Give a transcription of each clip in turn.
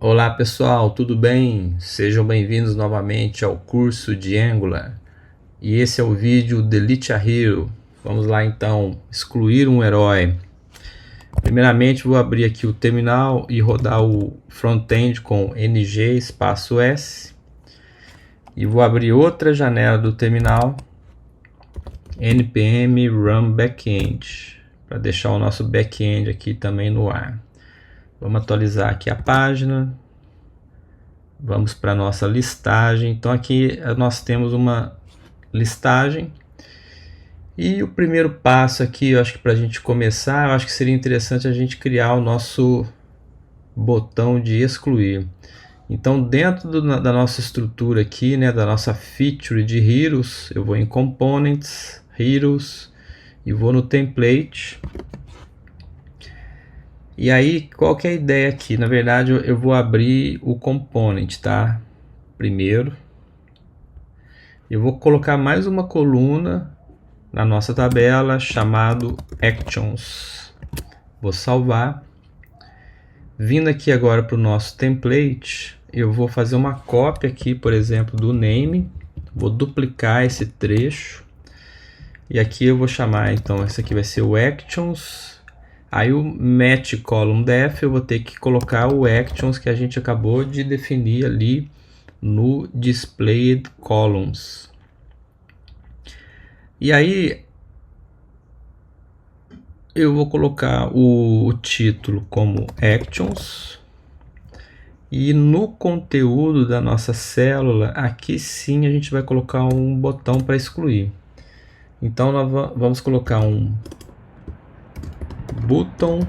Olá pessoal, tudo bem? Sejam bem-vindos novamente ao curso de Angular. E esse é o vídeo Delete a Hero. Vamos lá então, excluir um herói. Primeiramente vou abrir aqui o terminal e rodar o front-end com ng espaço s. E vou abrir outra janela do terminal, npm run backend, para deixar o nosso backend aqui também no ar. Vamos atualizar aqui a página. Vamos para a nossa listagem. Então aqui nós temos uma listagem. E o primeiro passo aqui, eu acho que para a gente começar, eu acho que seria interessante a gente criar o nosso botão de excluir. Então dentro da nossa estrutura aqui, né, da nossa feature de Heroes, eu vou em Components, Heroes e vou no Template. E aí, qual que é a ideia aqui? Na verdade, eu vou abrir o component, tá? Primeiro. Eu vou colocar mais uma coluna na nossa tabela chamado Actions. Vou salvar. Vindo aqui agora para o nosso template, eu vou fazer uma cópia aqui, por exemplo, do name. Vou duplicar esse trecho. E aqui eu vou chamar, então, esse aqui vai ser o Actions. Aí o match column def eu vou ter que colocar o actions que a gente acabou de definir ali no displayed columns. E aí eu vou colocar o título como actions. E no conteúdo da nossa célula, aqui sim a gente vai colocar um botão para excluir. Então nós vamos colocar um button,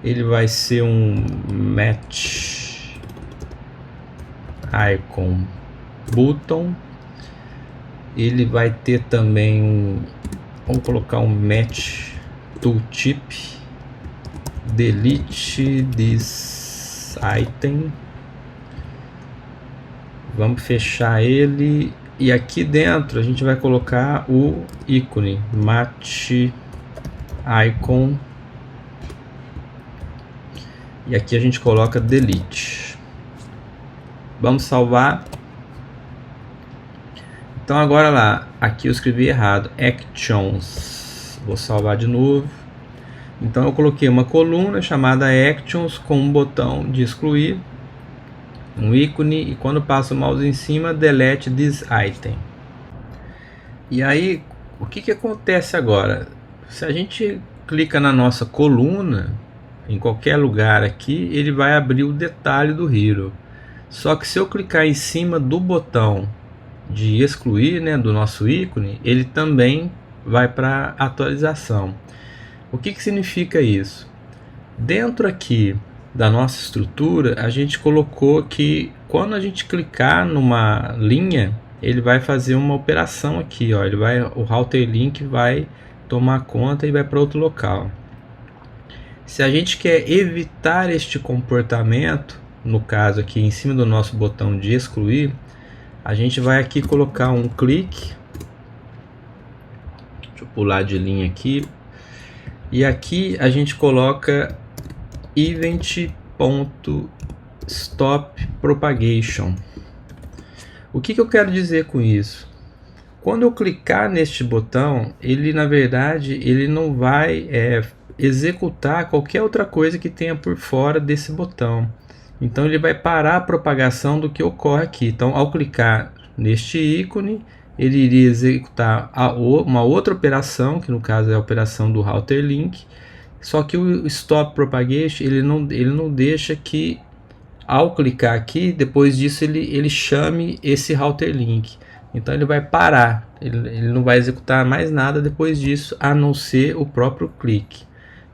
ele vai ser um match icon button, ele vai ter também vamos colocar um match tooltip, delete this item, vamos fechar ele e aqui dentro a gente vai colocar o ícone match icon e aqui a gente coloca delete. Vamos salvar. Então agora lá, aqui eu escrevi errado, actions. Vou salvar de novo. Então eu coloquei uma coluna chamada actions com um botão de excluir, um ícone, e quando passo o mouse em cima, delete this item. E aí, o que acontece agora? Se a gente clica na nossa coluna, em qualquer lugar aqui, ele vai abrir o detalhe do Hero. Só que se eu clicar em cima do botão de excluir, né, do nosso ícone, ele também vai para atualização. O que significa isso? Dentro aqui da nossa estrutura, a gente colocou que quando a gente clicar numa linha, ele vai fazer uma operação aqui, ó, o router link vai tomar conta e vai para outro local. Se a gente quer evitar este comportamento, no caso aqui em cima do nosso botão de excluir, a gente vai aqui colocar um clique. Deixa eu pular de linha aqui. E aqui a gente coloca event.stop propagation. O que eu quero dizer com isso? Quando eu clicar neste botão, ele na verdade ele não vai executar qualquer outra coisa que tenha por fora desse botão. Então ele vai parar a propagação do que ocorre aqui. Então ao clicar neste ícone, ele iria executar uma outra operação, que no caso é a operação do router link. Só que o stop propagation ele não deixa que ao clicar aqui, depois disso ele chame esse router link. Então ele vai parar, ele não vai executar mais nada depois disso, a não ser o próprio clique.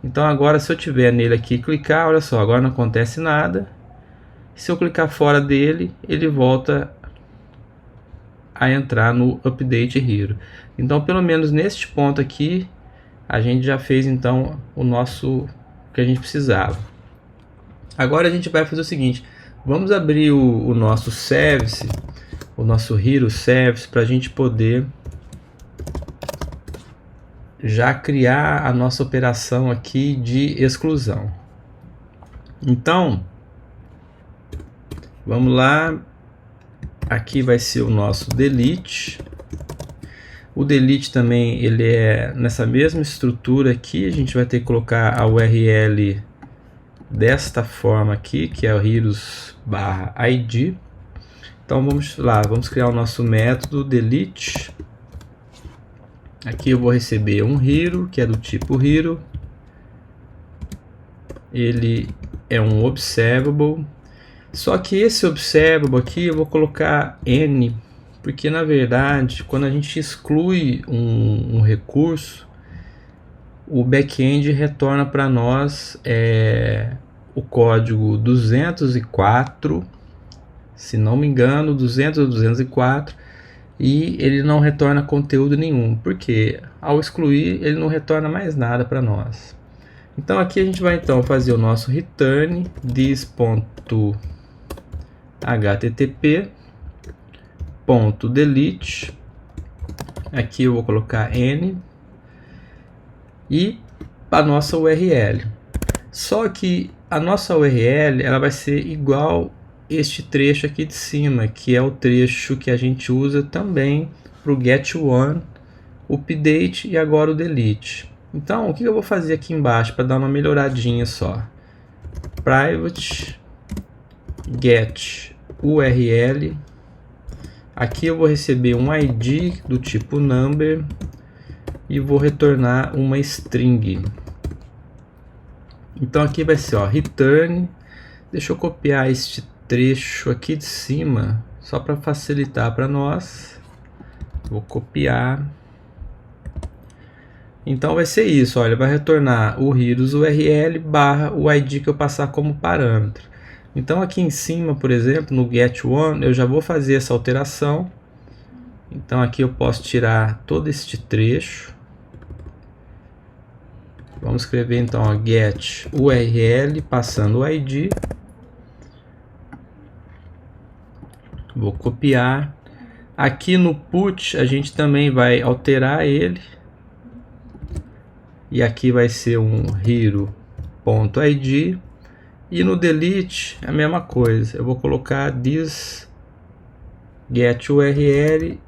Então agora se eu tiver nele aqui e clicar, olha só, agora não acontece nada. Se eu clicar fora dele, ele volta a entrar no update Hero. Então pelo menos neste ponto aqui, a gente já fez então o que a gente precisava. Agora a gente vai fazer o seguinte, vamos abrir o nosso service, o nosso Hero Service, para a gente poder já criar a nossa operação aqui de exclusão. Então Vamos lá, aqui vai ser o nosso delete. O delete também ele é nessa mesma estrutura aqui, a gente vai ter que colocar a URL desta forma aqui, que é o heroes/id. Então vamos lá, vamos criar o nosso método delete. Aqui eu vou receber um hero, que é do tipo hero. Ele é um observable. Só que esse observable aqui eu vou colocar n, porque na verdade quando a gente exclui um recurso, o back-end retorna para nós o código 204, se não me engano, 200 ou 204, e ele não retorna conteúdo nenhum, porque ao excluir ele não retorna mais nada para nós. Então aqui a gente vai então fazer o nosso return this.http.delete. Aqui eu vou colocar n e a nossa URL. Só que a nossa URL ela vai ser igual este trecho aqui de cima, que é o trecho que a gente usa também para o get1, o update e agora o delete. Então o que eu vou fazer aqui embaixo para dar uma melhoradinha só? Private get URL. Aqui eu vou receber um ID do tipo number e vou retornar uma string. Então aqui vai ser return. Deixa eu copiar este trecho aqui de cima só para facilitar para nós. Vou copiar. Então vai ser isso, olha, vai retornar o heroes URL barra o ID que eu passar como parâmetro. Então aqui em cima, por exemplo, no get1, eu já vou fazer essa alteração. Então aqui eu posso tirar todo este trecho. Vamos escrever então get URL passando o ID. Vou copiar. Aqui no put a gente também vai alterar ele. E aqui vai ser um hero.id. E no delete a mesma coisa. Eu vou colocar this get URL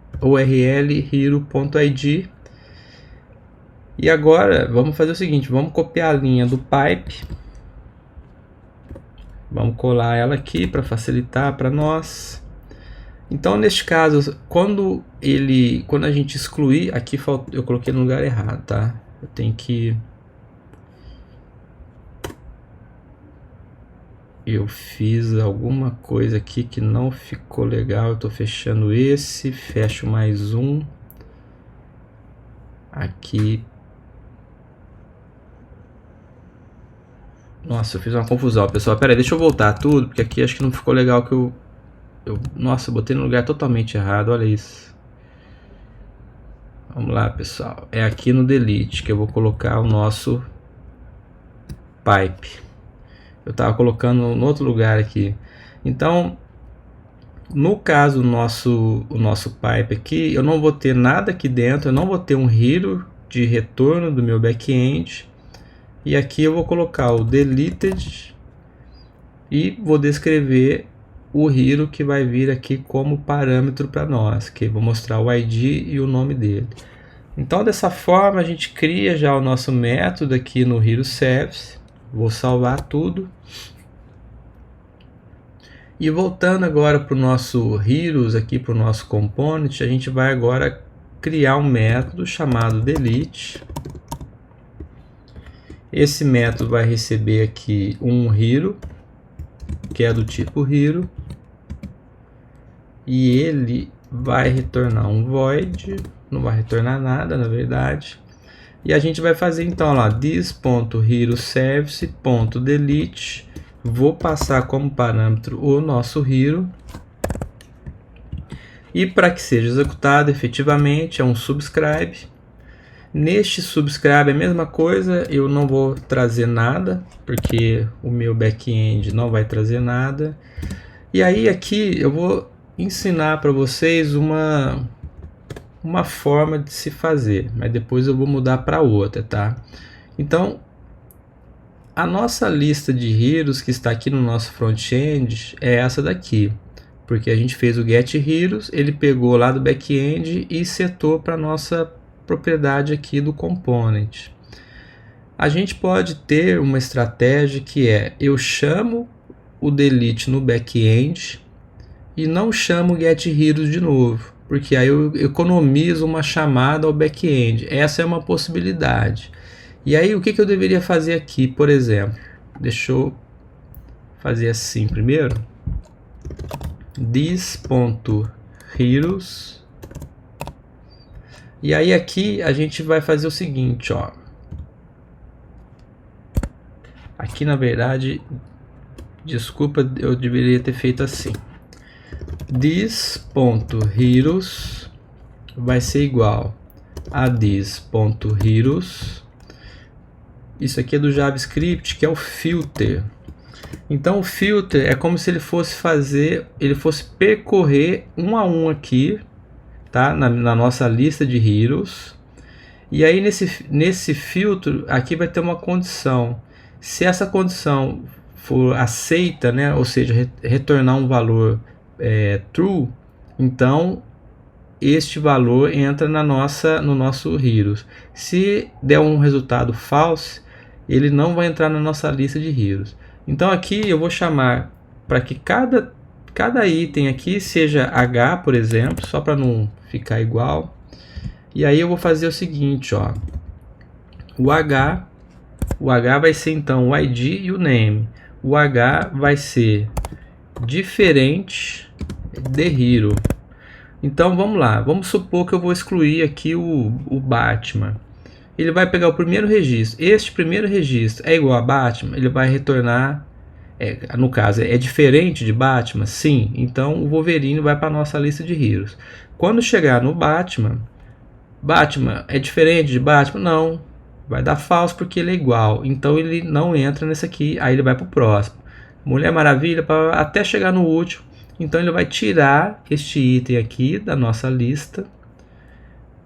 hero.id. E agora vamos fazer o seguinte, vamos copiar a linha do pipe. Vamos colar ela aqui para facilitar para nós. Então neste caso, quando a gente excluir, aqui eu coloquei no lugar errado, tá? Eu tenho que... Eu fiz alguma coisa aqui que não ficou legal. Eu estou fechando esse, fecho mais um. Aqui. Nossa, eu fiz uma confusão, pessoal. Pera aí, deixa eu voltar tudo, porque aqui acho que não ficou legal que Nossa, eu botei no lugar totalmente errado, olha isso. Vamos lá, pessoal. É aqui no delete que eu vou colocar o nosso pipe. Eu estava colocando no outro lugar aqui. Então, no caso o nosso pipe aqui, eu não vou ter nada aqui dentro, eu não vou ter um hero de retorno do meu back-end. E aqui eu vou colocar o deleted e vou descrever o hero que vai vir aqui como parâmetro para nós, que vou mostrar o ID e o nome dele. Então dessa forma a gente cria já o nosso método aqui no hero service. Vou salvar tudo. E voltando agora para o nosso heroes, aqui para o nosso component, a gente vai agora criar um método chamado delete. Esse método vai receber aqui um hero, que é do tipo hero, e ele vai retornar um void, não vai retornar nada na verdade. E a gente vai fazer então lá this.heroService.delete. Vou passar como parâmetro o nosso hero. E para que seja executado efetivamente é um subscribe. Neste subscribe é a mesma coisa, eu não vou trazer nada, porque o meu back-end não vai trazer nada. E aí aqui eu vou ensinar para vocês uma forma de se fazer, mas depois eu vou mudar para outra, tá? Então, a nossa lista de heroes que está aqui no nosso front-end é essa daqui, porque a gente fez o get heroes, ele pegou lá do back-end e setou para nossa propriedade aqui do component. A gente pode ter uma estratégia que é, eu chamo o delete no back-end e não chamo o get heroes de novo, porque aí eu economizo uma chamada ao back-end. Essa é uma possibilidade. E aí o que eu deveria fazer aqui, por exemplo? Deixa eu fazer assim primeiro. This.heroes. E aí aqui a gente vai fazer o seguinte, ó. Aqui na verdade, desculpa, eu deveria ter feito assim. This.heroes vai ser igual a this.heroes. Isso aqui é do JavaScript, que é o filter. Então o filter é como se ele fosse percorrer um a um aqui, tá? Na nossa lista de heroes. E aí nesse filtro aqui vai ter uma condição. Se essa condição for aceita, né? Ou seja, retornar um valor true, então este valor entra no nosso heroes. Se der um resultado false, ele não vai entrar na nossa lista de heroes. Então aqui eu vou chamar para que cada item aqui seja H, por exemplo, só para não ficar igual. E aí eu vou fazer o seguinte, ó. O H vai ser então o ID e o name. O H vai ser diferente de hero. Então vamos lá, vamos supor que eu vou excluir aqui o Batman. Ele vai pegar o primeiro registro. Este primeiro registro é igual a Batman, ele vai retornar, no caso, é diferente de Batman? Sim, então o Wolverine vai para a nossa lista de heroes. Quando chegar no Batman é diferente de Batman? Não, vai dar false porque ele é igual, então ele não entra nesse aqui, aí ele vai para o próximo. Mulher Maravilha, até chegar no último, então ele vai tirar este item aqui da nossa lista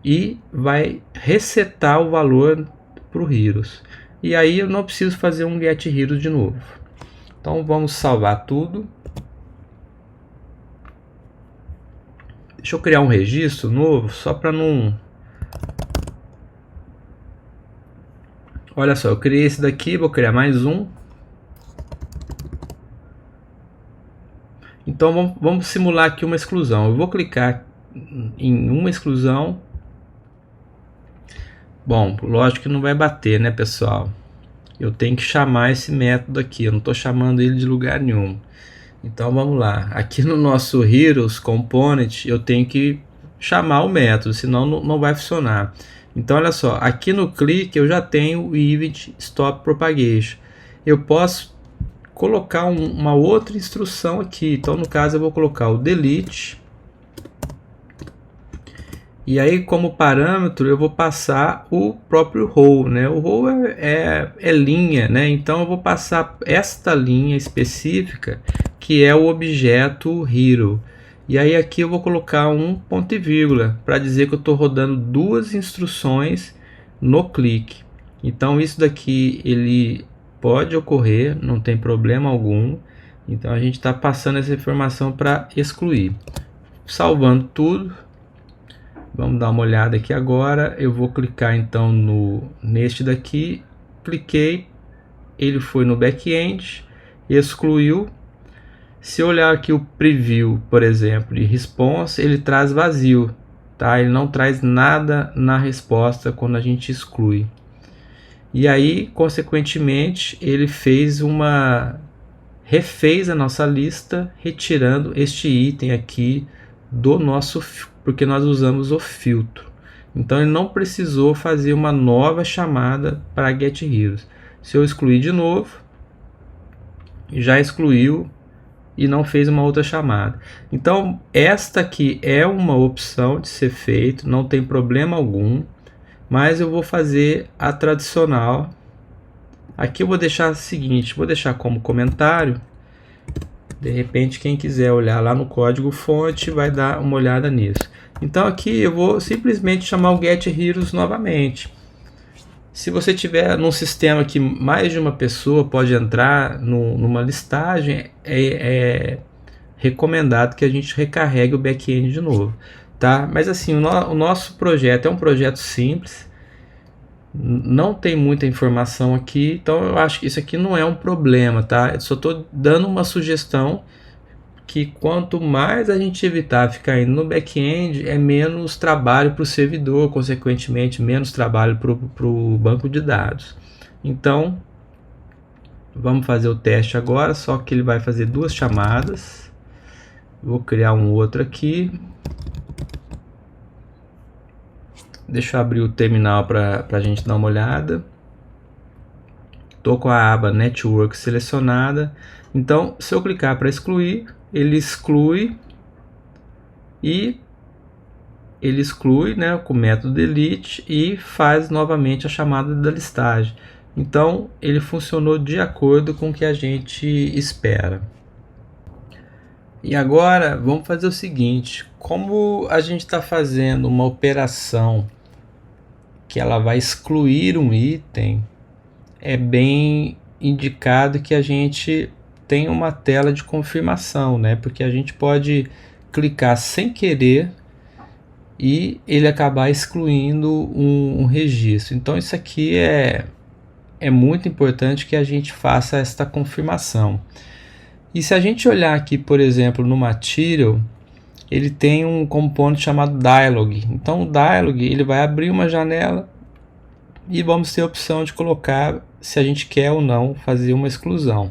e vai resetar o valor para o heroes. E aí eu não preciso fazer um get heroes de novo. Então vamos salvar tudo. Deixa eu criar um registro novo só para não... Olha só, eu criei esse daqui, vou criar mais um. Então vamos simular aqui uma exclusão. Eu vou clicar em uma exclusão. Bom, lógico que não vai bater, né, pessoal? Eu tenho que chamar esse método aqui. Eu não estou chamando ele de lugar nenhum. Então vamos lá. Aqui no nosso Heroes Component eu tenho que chamar o método, senão não vai funcionar. Então olha só, aqui no click eu já tenho o event stop propagation. Eu posso colocar uma outra instrução aqui. Então no caso eu vou colocar o delete. E aí como parâmetro eu vou passar o próprio row, né? O row é linha, né? Então eu vou passar esta linha específica que é o objeto hero. E aí aqui eu vou colocar um ponto e vírgula para dizer que eu estou rodando duas instruções no clique. Então isso daqui ele pode ocorrer, não tem problema algum. Então a gente está passando essa informação para excluir. Salvando tudo. Vamos dar uma olhada aqui agora. Eu vou clicar então neste daqui. Cliquei, ele foi no back-end, excluiu. Se eu olhar aqui o preview, por exemplo, de response, ele traz vazio, tá? Ele não traz nada na resposta quando a gente exclui. E aí, consequentemente, ele refez a nossa lista, retirando este item aqui do nosso, porque nós usamos o filtro. Então ele não precisou fazer uma nova chamada para get heroes. Se eu excluir de novo, já excluiu e não fez uma outra chamada. Então esta aqui é uma opção de ser feito, não tem problema algum, mas eu vou fazer a tradicional. Aqui eu vou deixar o seguinte, vou deixar como comentário. De repente quem quiser olhar lá no código fonte vai dar uma olhada nisso. Então aqui eu vou simplesmente chamar o get heroes novamente. Se você tiver num sistema que mais de uma pessoa pode entrar numa listagem, é recomendado que a gente recarregue o back-end de novo, tá? Mas assim, o nosso projeto é um projeto simples, não tem muita informação aqui, então eu acho que isso aqui não é um problema, tá? Eu só estou dando uma sugestão que quanto mais a gente evitar ficar indo no back-end, é menos trabalho para o servidor, consequentemente menos trabalho para o banco de dados. Então, vamos fazer o teste agora, só que ele vai fazer duas chamadas. Vou criar um outro aqui. Deixa eu abrir o terminal para a gente dar uma olhada. Estou com a aba Network selecionada. Então, se eu clicar para excluir, ele exclui, né, com o método delete, e faz novamente a chamada da listagem. Então, ele funcionou de acordo com o que a gente espera. E agora, vamos fazer o seguinte. Como a gente está fazendo uma operação que ela vai excluir um item, é bem indicado que a gente tenha uma tela de confirmação, né? Porque a gente pode clicar sem querer e ele acabar excluindo um registro. Então isso aqui é muito importante que a gente faça esta confirmação. E se a gente olhar aqui, por exemplo, no Material, ele tem um componente chamado Dialog. Então o Dialog ele vai abrir uma janela e vamos ter a opção de colocar se a gente quer ou não fazer uma exclusão.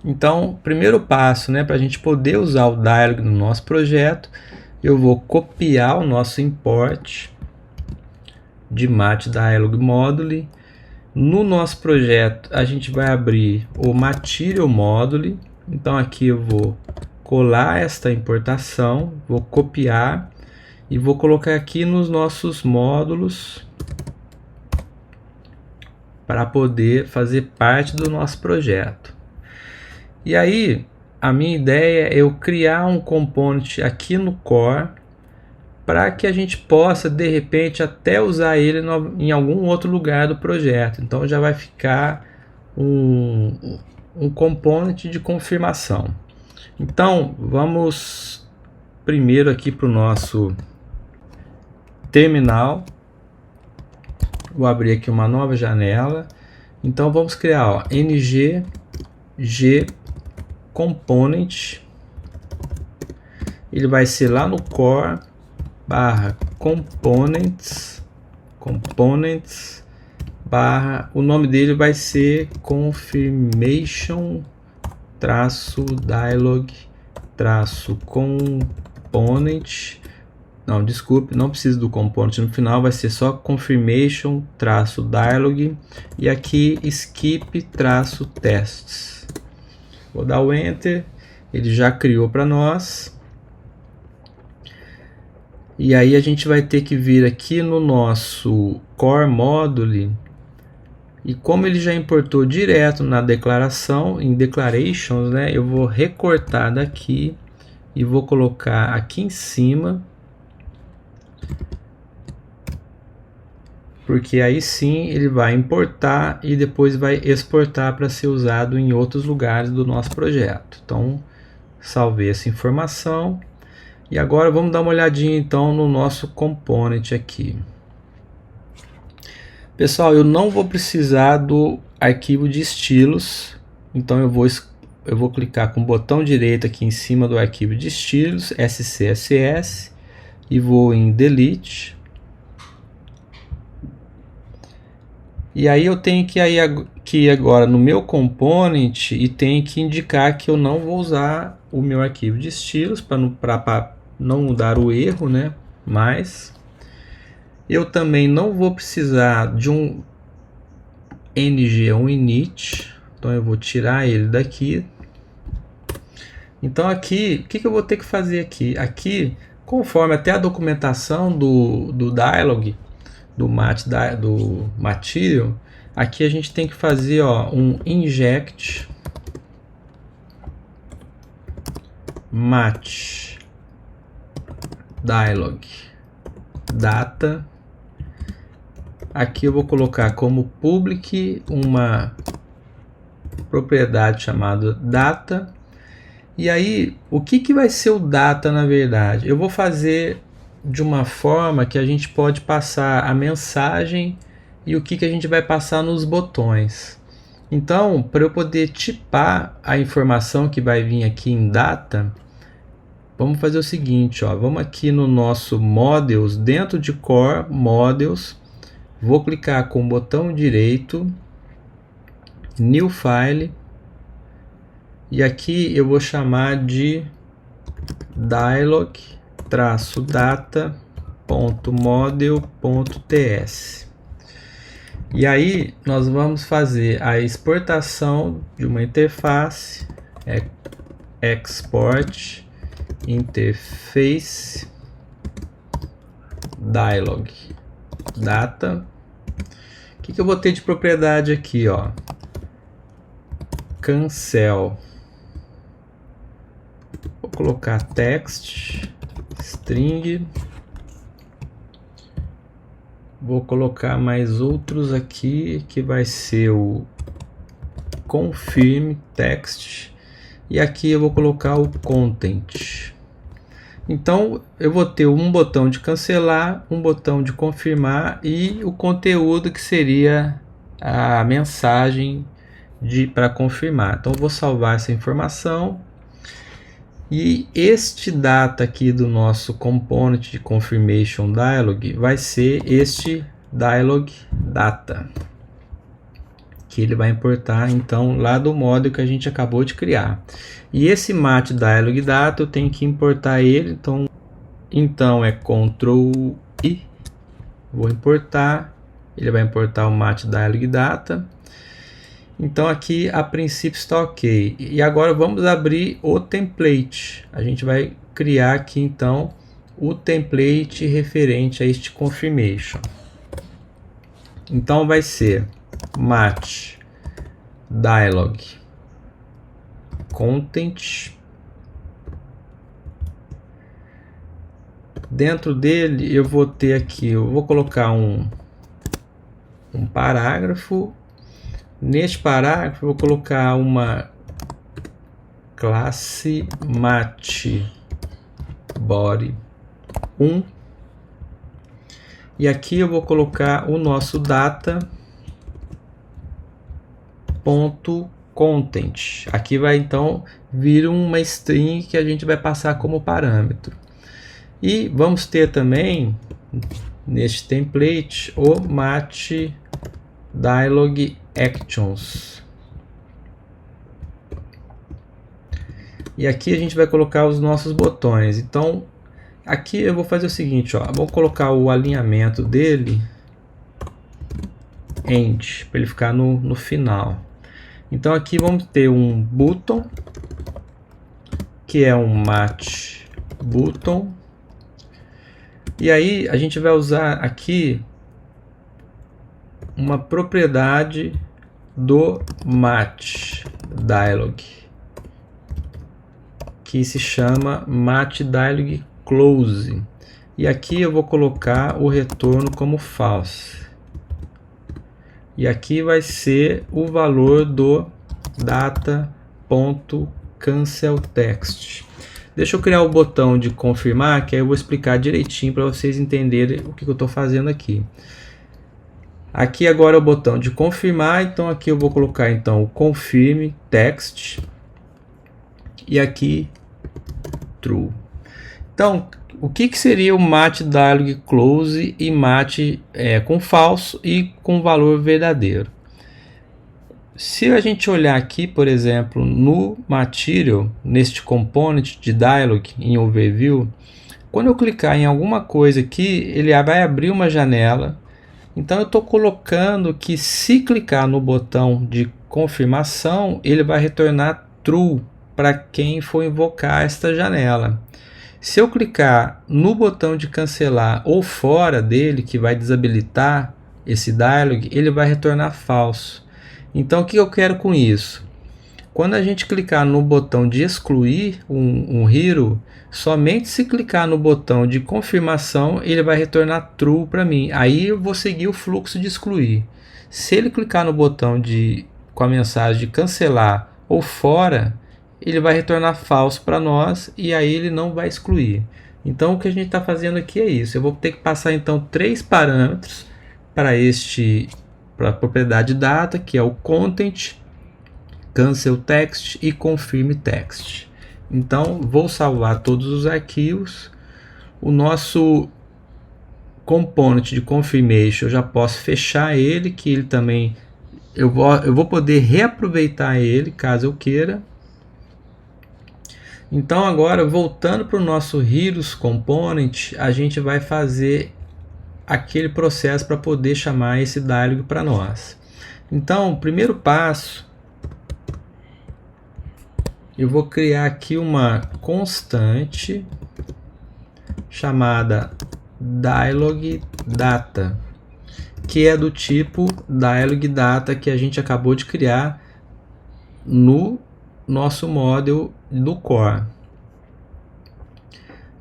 Então, primeiro passo, né, para a gente poder usar o Dialog no nosso projeto, eu vou copiar o nosso import de MatDialog Module. No nosso projeto, a gente vai abrir o Material Module. Então, aqui eu vou colar esta importação, vou copiar e vou colocar aqui nos nossos módulos para poder fazer parte do nosso projeto. E aí, a minha ideia é eu criar um component aqui no core para que a gente possa, de repente, até usar ele em algum outro lugar do projeto. Então, já vai ficar um component de confirmação. Então, vamos primeiro aqui para o nosso terminal. Vou abrir aqui uma nova janela. Então, vamos criar ó, ng g component. Ele vai ser lá no core barra components barra, o nome dele vai ser confirmation dialog component. Não, desculpe, não precisa do component no final, vai ser só confirmation dialog e aqui skip tests. Vou dar o enter, ele já criou para nós. E aí a gente vai ter que vir aqui no nosso core module, e como ele já importou direto na declaração, em declarations, né, eu vou recortar daqui e vou colocar aqui em cima, porque aí sim ele vai importar e depois vai exportar para ser usado em outros lugares do nosso projeto. Então, salvei essa informação. E agora vamos dar uma olhadinha então no nosso component aqui. Pessoal, eu não vou precisar do arquivo de estilos, então eu vou clicar com o botão direito aqui em cima do arquivo de estilos, SCSS, e vou em Delete. E aí eu tenho que ir agora no meu component e tenho que indicar que eu não vou usar o meu arquivo de estilos para não dar o erro, né? Mas eu também não vou precisar de um ng, um init, então eu vou tirar ele daqui. Então aqui, o que eu vou ter que fazer aqui? Aqui, conforme até a documentação do dialog, do Material, aqui a gente tem que fazer ó, um inject match dialog data Aqui eu vou colocar como public uma propriedade chamada data. E aí, o que vai ser o data na verdade? Eu vou fazer de uma forma que a gente pode passar a mensagem e o que a gente vai passar nos botões. Então, para eu poder tipar a informação que vai vir aqui em data, vamos fazer o seguinte, ó, vamos aqui no nosso Models, dentro de Core Models, vou clicar com o botão direito, New File, e aqui eu vou chamar de dialog-data.model.ts. E aí nós vamos fazer a exportação de uma interface, export interface dialog data. O que eu vou ter de propriedade aqui, ó? Cancel. Vou colocar text, string. Vou colocar mais outros aqui, que vai ser o confirm text. E aqui eu vou colocar o content. Então eu vou ter um botão de cancelar, um botão de confirmar e o conteúdo que seria a mensagem para confirmar. Então eu vou salvar essa informação. E este data aqui do nosso component de confirmation dialog vai ser este dialog data, que ele vai importar então lá do módulo que a gente acabou de criar. E esse mat dialog data eu tenho que importar ele, então é Ctrl I, vou importar, ele vai importar o mat dialog data. Então aqui a princípio está ok. E agora vamos abrir o template. A gente vai criar aqui então o template referente a este confirmation. Então vai ser mat dialog content. Dentro dele eu vou ter aqui, eu vou colocar um parágrafo. Neste parágrafo eu vou colocar uma classe mat body 1 e aqui eu vou colocar o nosso data ponto content. Aqui vai então vir uma string que a gente vai passar como parâmetro. E vamos ter também neste template o mat dialog actions. E aqui a gente vai colocar os nossos botões. Então aqui eu vou fazer o seguinte, ó, vou colocar o alinhamento dele end, para ele ficar no final. Então aqui vamos ter um button, que é um mat button. E aí a gente vai usar aqui uma propriedade do mat dialog, que se chama mat dialog close. E aqui eu vou colocar o retorno como false. E aqui vai ser o valor do data.cancelText. Deixa eu criar o botão de confirmar, que aí eu vou explicar direitinho para vocês entenderem o que eu estou fazendo aqui. Aqui agora é o botão de confirmar, então aqui eu vou colocar então o confirm text e aqui true. Então, o que seria o mat dialog close e mat com falso e com valor verdadeiro? Se a gente olhar aqui, por exemplo, no material, neste component de dialog em overview, quando eu clicar em alguma coisa aqui, ele vai abrir uma janela. Então eu estou colocando que se clicar no botão de confirmação, ele vai retornar true para quem for invocar esta janela. Se eu clicar no botão de cancelar ou fora dele, que vai desabilitar esse dialog, ele vai retornar falso. Então o que eu quero com isso? Quando a gente clicar no botão de excluir um hero, somente se clicar no botão de confirmação, ele vai retornar true para mim. Aí eu vou seguir o fluxo de excluir. Se ele clicar no botão com a mensagem de cancelar ou fora, ele vai retornar falso para nós e aí ele não vai excluir. Então o que a gente está fazendo aqui é isso. Eu vou ter que passar então 3 parâmetros para a propriedade data, que é o content, cancel text e confirm text. Então vou salvar todos os arquivos. O nosso component de confirmation eu já posso fechar ele, que ele também eu vou poder reaproveitar ele caso eu queira. Então agora, voltando para o nosso Heroes Component, a gente vai fazer aquele processo para poder chamar esse dialog para nós. Então, o primeiro passo, eu vou criar aqui uma constante chamada dialog data, que é do tipo dialog data que a gente acabou de criar no nosso model do core.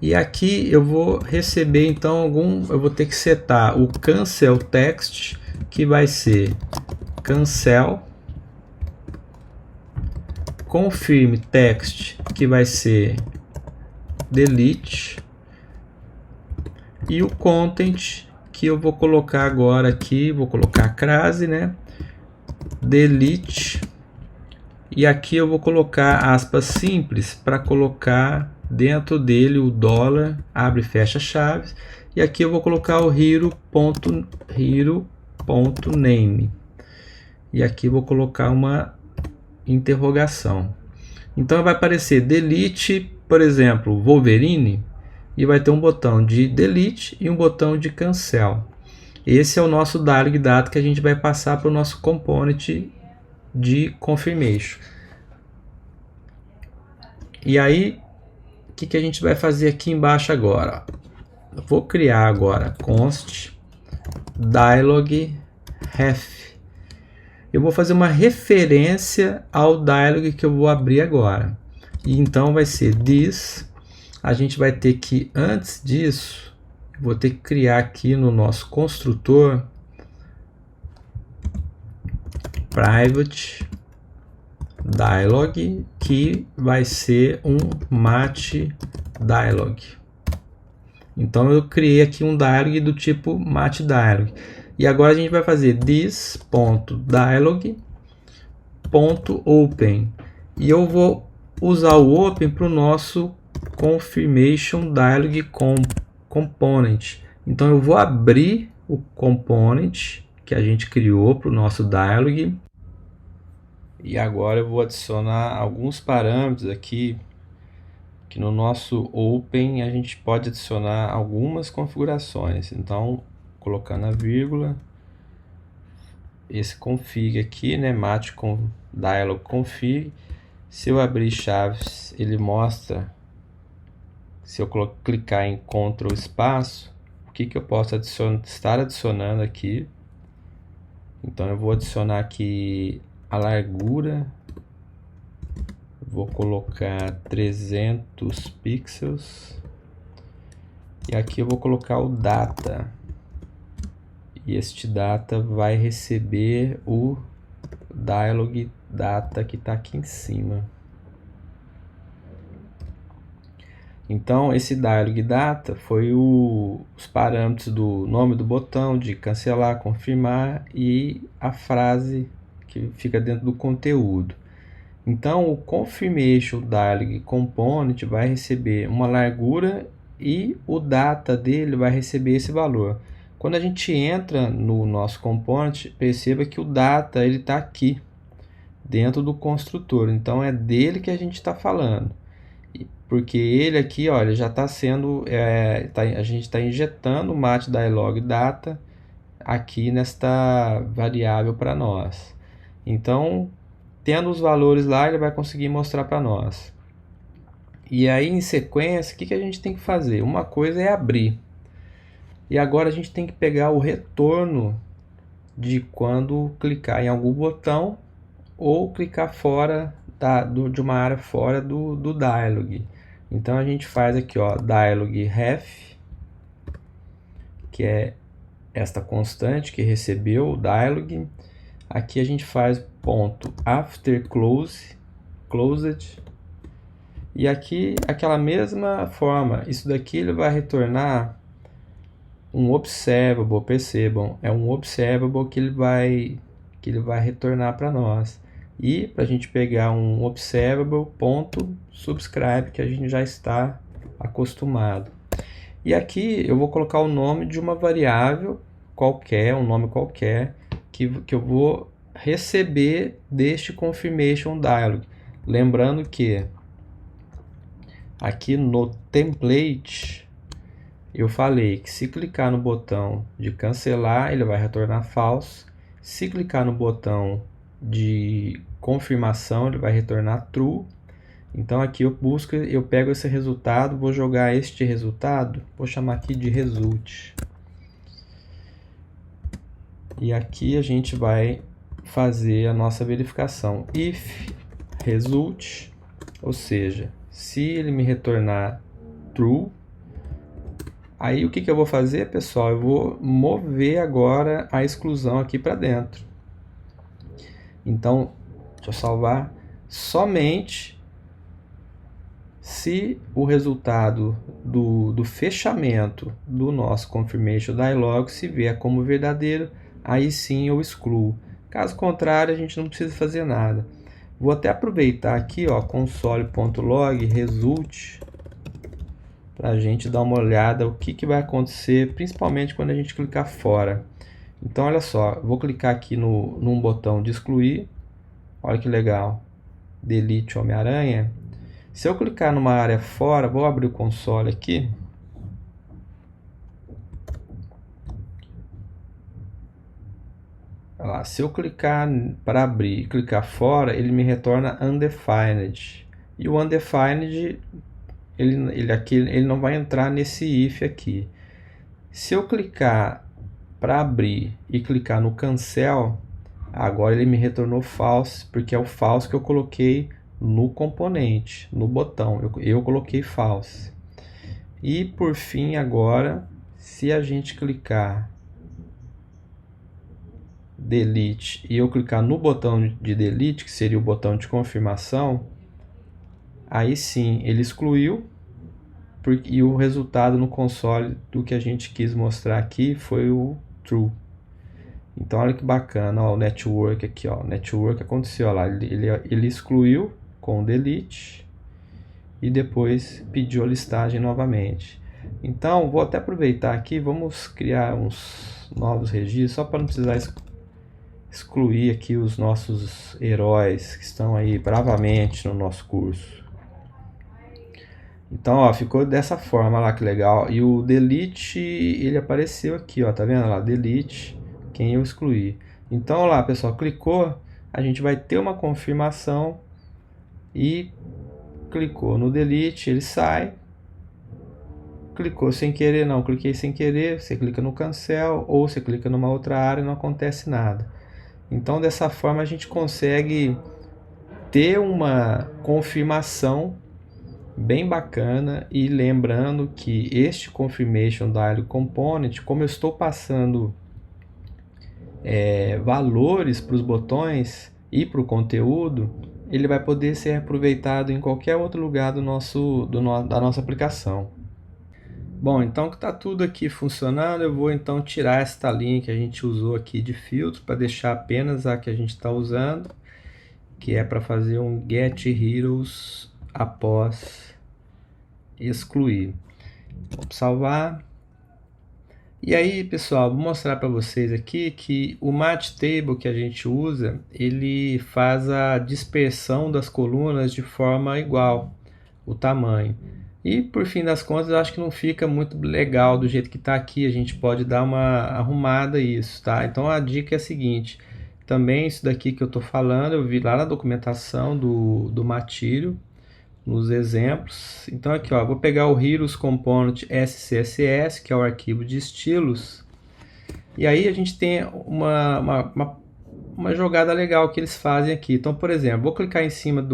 E aqui eu vou receber então eu vou ter que setar o cancel text, que vai ser cancel, confirm text, que vai ser delete, e o content, que eu vou colocar agora aqui, vou colocar a crase, né? Delete. E aqui eu vou colocar aspas simples para colocar dentro dele o dólar, abre e fecha chaves. E aqui eu vou colocar o hero.name. E aqui eu vou colocar uma interrogação. Então vai aparecer delete, por exemplo, Wolverine, e vai ter um botão de delete e um botão de cancel. Esse é o nosso dialog data que a gente vai passar para o nosso component de confirmation. E aí, o que a gente vai fazer aqui embaixo agora? Eu vou criar agora const dialog ref. Eu vou fazer uma referência ao dialog que eu vou abrir agora. E então vai ser this. A gente vai ter que, antes disso, vou ter que criar aqui no nosso construtor private dialog, que vai ser um match dialog. Então eu criei aqui um dialog do tipo match dialog. E agora a gente vai fazer this.dialog.open. E eu vou usar o open para o nosso confirmation dialog component. Então eu vou abrir o component que a gente criou para o nosso dialog. E agora eu vou adicionar alguns parâmetros aqui, que no nosso open a gente pode adicionar algumas configurações. Então, colocando a vírgula, esse config aqui, né, match com dialog config. Se eu abrir chaves, ele mostra, se eu clicar em Ctrl espaço, o que eu posso estar adicionando aqui. Então eu vou adicionar aqui a largura, vou colocar 300 pixels, e aqui eu vou colocar o data, e este data vai receber o dialog data que está aqui em cima. Então esse dialog data foi os parâmetros do nome do botão, de cancelar, confirmar, e a frase que fica dentro do conteúdo. Então o confirmation dialog component vai receber uma largura e o data dele vai receber esse valor. Quando a gente entra no nosso component, perceba que o data ele está aqui dentro do construtor. Então é dele que a gente está falando, porque ele aqui, olha, já está sendo, a gente está injetando o match dialog data aqui nesta variável para nós. Então, tendo os valores lá, ele vai conseguir mostrar para nós. E aí, em sequência, o que a gente tem que fazer? Uma coisa é abrir. E agora a gente tem que pegar o retorno de quando clicar em algum botão ou clicar fora de uma área fora do dialog. Então a gente faz aqui, ó, dialog ref, que é esta constante que recebeu o dialog. Aqui a gente faz ponto after closed, e aqui aquela mesma forma. Isso daqui ele vai retornar um observable, percebam, é um observable que ele vai retornar para nós. E para a gente pegar um observable ponto subscribe, que a gente já está acostumado. E aqui eu vou colocar o nome de uma variável qualquer, um nome qualquer, que eu vou receber deste confirmation dialog. Lembrando que aqui no template eu falei que se clicar no botão de cancelar, ele vai retornar false. Se clicar no botão de confirmação, ele vai retornar true. Então aqui eu pego esse resultado, vou jogar este resultado, vou chamar aqui de result. E aqui a gente vai fazer a nossa verificação. If result, ou seja, se ele me retornar true, aí o que eu vou fazer, pessoal? Eu vou mover agora a exclusão aqui para dentro. Então, deixa eu salvar. Somente se o resultado do fechamento do nosso confirmation dialog se vier como verdadeiro, aí sim eu excluo. Caso contrário, a gente não precisa fazer nada. Vou até aproveitar aqui, ó, console.log result, para a gente dar uma olhada o que vai acontecer, principalmente quando a gente clicar fora. Então olha só, vou clicar aqui num botão de excluir, olha que legal, delete Homem-Aranha. Se eu clicar numa área fora, vou abrir o console aqui. Olha lá, se eu clicar para abrir e clicar fora, ele me retorna undefined. E o undefined, ele não vai entrar nesse if aqui. Se eu clicar para abrir e clicar no cancel, agora ele me retornou false, porque é o false que eu coloquei no componente, no botão, eu coloquei false. E por fim agora, se a gente clicar delete e eu clicar no botão de delete, que seria o botão de confirmação, aí sim ele excluiu, e o resultado no console do que a gente quis mostrar aqui foi o true. Então olha que bacana, ó, o network aqui, ó, o network aconteceu, ó lá, ele excluiu com delete e depois pediu a listagem novamente. Então vou até aproveitar aqui, vamos criar uns novos registros, só para não precisar excluir aqui os nossos heróis que estão aí bravamente no nosso curso. Então ó, ficou dessa forma, lá que legal. E o delete, ele apareceu aqui, ó, tá vendo lá, delete quem eu excluí. Então lá, pessoal, clicou, a gente vai ter uma confirmação e clicou no delete, ele sai. Clicou sem querer, não, cliquei sem querer, você clica no cancel ou você clica numa outra área e não acontece nada. Então dessa forma a gente consegue ter uma confirmação bem bacana. E lembrando que este confirmation dialog component, como eu estou passando valores para os botões e para o conteúdo, ele vai poder ser aproveitado em qualquer outro lugar da nossa aplicação. Bom, então que está tudo aqui funcionando, eu vou então tirar esta linha que a gente usou aqui de filtro para deixar apenas a que a gente está usando, que é para fazer um get heroes após excluir. Vamos salvar. E aí, pessoal, vou mostrar para vocês aqui que o match table que a gente usa, ele faz a dispersão das colunas de forma igual, o tamanho. E por fim das contas, eu acho que não fica muito legal do jeito que está aqui, a gente pode dar uma arrumada isso, tá? Então a dica é a seguinte, também isso daqui que eu estou falando, eu vi lá na documentação do Material, nos exemplos. Então aqui, ó, vou pegar o Heroes Component SCSS, que é o arquivo de estilos, e aí a gente tem uma uma jogada legal que eles fazem aqui. Então, por exemplo, vou clicar em cima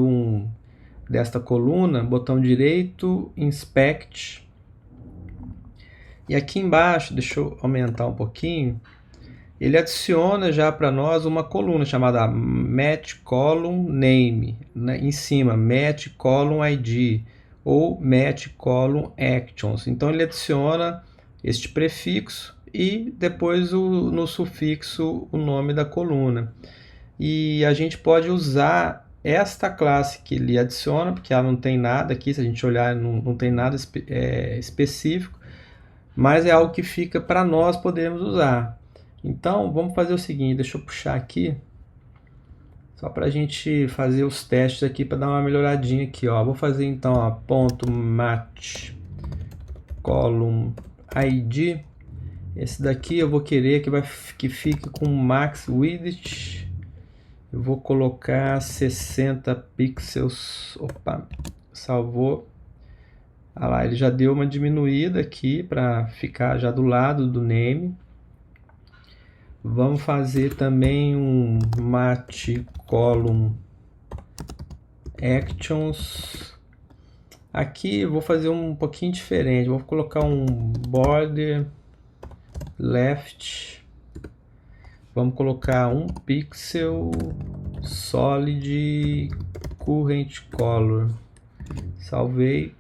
desta coluna, botão direito, Inspect. E aqui embaixo, deixa eu aumentar um pouquinho, ele adiciona já para nós uma coluna chamada Match Column Name, né? Em cima, Match Column ID ou Match Column Actions. Então ele adiciona este prefixo e depois no sufixo o nome da coluna. E a gente pode usar esta classe que ele adiciona, porque ela não tem nada aqui, se a gente olhar não tem nada específico, mas é algo que fica para nós podermos usar. Então vamos fazer o seguinte, deixa eu puxar aqui, só para a gente fazer os testes aqui, para dar uma melhoradinha aqui, ó. Vou fazer então, ó, ponto match column ID. Esse daqui eu vou querer que fique com max width. Eu vou colocar 60 pixels. Opa, salvou. Ah lá, ele já deu uma diminuída aqui para ficar já do lado do name. Vamos fazer também um match column actions. Aqui eu vou fazer um pouquinho diferente. Vou colocar um border left. Vamos colocar um pixel solid current color. Salvei.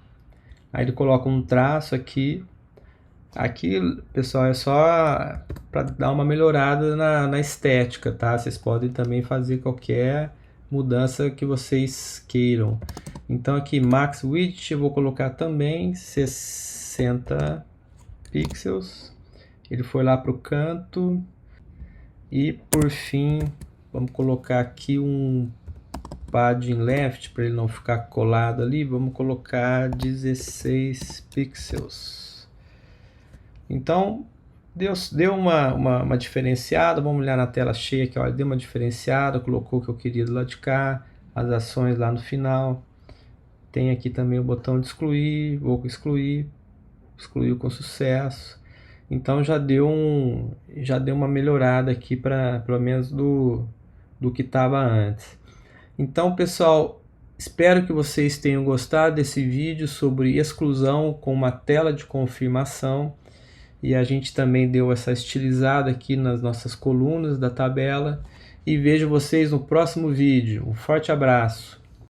Aí ele coloca um traço aqui. Aqui, pessoal, é só para dar uma melhorada na estética, tá? Vocês podem também fazer qualquer mudança que vocês queiram. Então aqui, max width, eu vou colocar também 60 pixels. Ele foi lá para o canto. E por fim, vamos colocar aqui um padding left, para ele não ficar colado ali. Vamos colocar 16 pixels. Então, deu uma diferenciada. Vamos olhar na tela cheia aqui, olha, deu uma diferenciada, colocou o que eu queria do lado de cá, as ações lá no final. Tem aqui também o botão de excluir, vou excluir, excluiu com sucesso. Então já deu uma melhorada aqui, para pelo menos do que estava antes. Então, pessoal, espero que vocês tenham gostado desse vídeo sobre exclusão com uma tela de confirmação. E a gente também deu essa estilizada aqui nas nossas colunas da tabela. E vejo vocês no próximo vídeo. Um forte abraço!